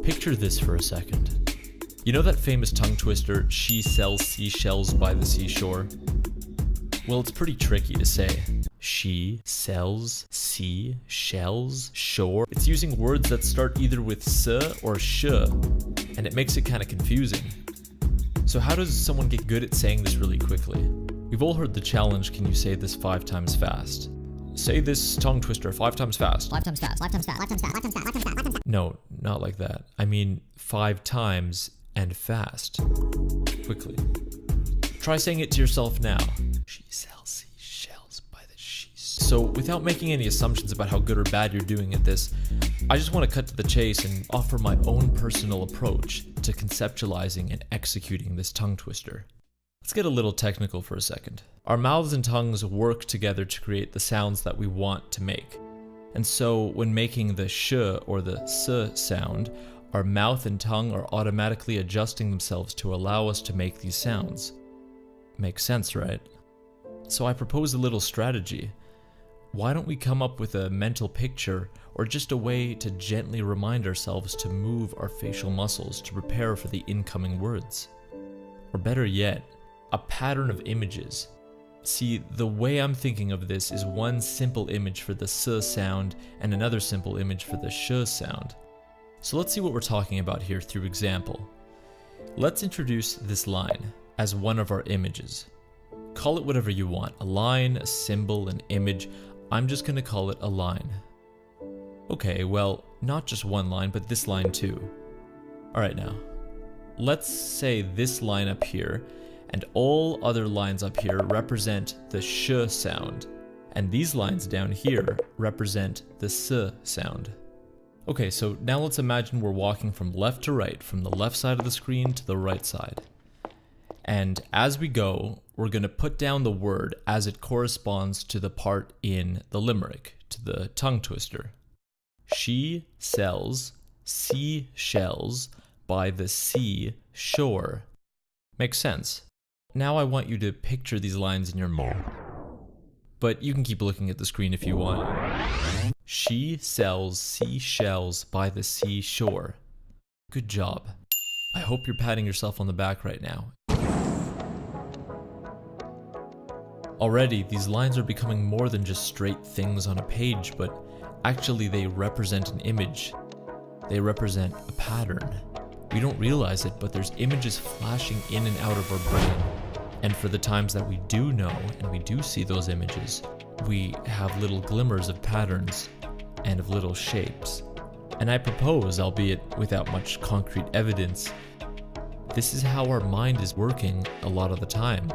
Picture this for a second. You know that famous tongue twister, she sells seashells by the seashore? Well, it's pretty tricky to say. She sells seashells shore. It's using words that start either with s or sh, and it makes it kind of confusing. So how does someone get good at saying this really quickly? We've all heard the challenge, can you say this 5 times fast? Say this tongue twister 5 times fast. 5 times fast, 5 times fast, 5 times fast, 5 times fast, 5 times fast, 5 times fast. No, not like that. I mean 5 times and fast. Quickly. Try saying it to yourself now. She sells seashells by the she. So without making any assumptions about how good or bad you're doing at this, I just want to cut to the chase and offer my own personal approach to conceptualizing and executing this tongue twister. Let's get a little technical for a second. Our mouths and tongues work together to create the sounds that we want to make. And so when making the sh or the s sound, our mouth and tongue are automatically adjusting themselves to allow us to make these sounds. Makes sense, right? So I propose a little strategy. Why don't we come up with a mental picture or just a way to gently remind ourselves to move our facial muscles to prepare for the incoming words? Or better yet, a pattern of images. See, the way I'm thinking of this is one simple image for the s sound and another simple image for the sh sound. So let's see what we're talking about here through example. Let's introduce this line as one of our images. Call it whatever you want, a line, a symbol, an image. I'm just going to call it a line. Okay, well, not just one line, but this line too. Alright now, let's say this line up here and all other lines up here represent the sh sound, and these lines down here represent the s sound. Okay, so now let's imagine we're walking from left to right, from the left side of the screen to the right side. And as we go, we're going to put down the word as it corresponds to the part in the limerick, to the tongue twister. She sells seashells by the sea shore. Makes sense. Now I want you to picture these lines in your mind. But you can keep looking at the screen if you want. She sells seashells by the seashore. Good job. I hope you're patting yourself on the back right now. Already, these lines are becoming more than just straight things on a page, but actually they represent an image. They represent a pattern. We don't realize it, but there's images flashing in and out of our brain. And for the times that we do know and we do see those images, we have little glimmers of patterns and of little shapes. And I propose, albeit without much concrete evidence, this is how our mind is working a lot of the time.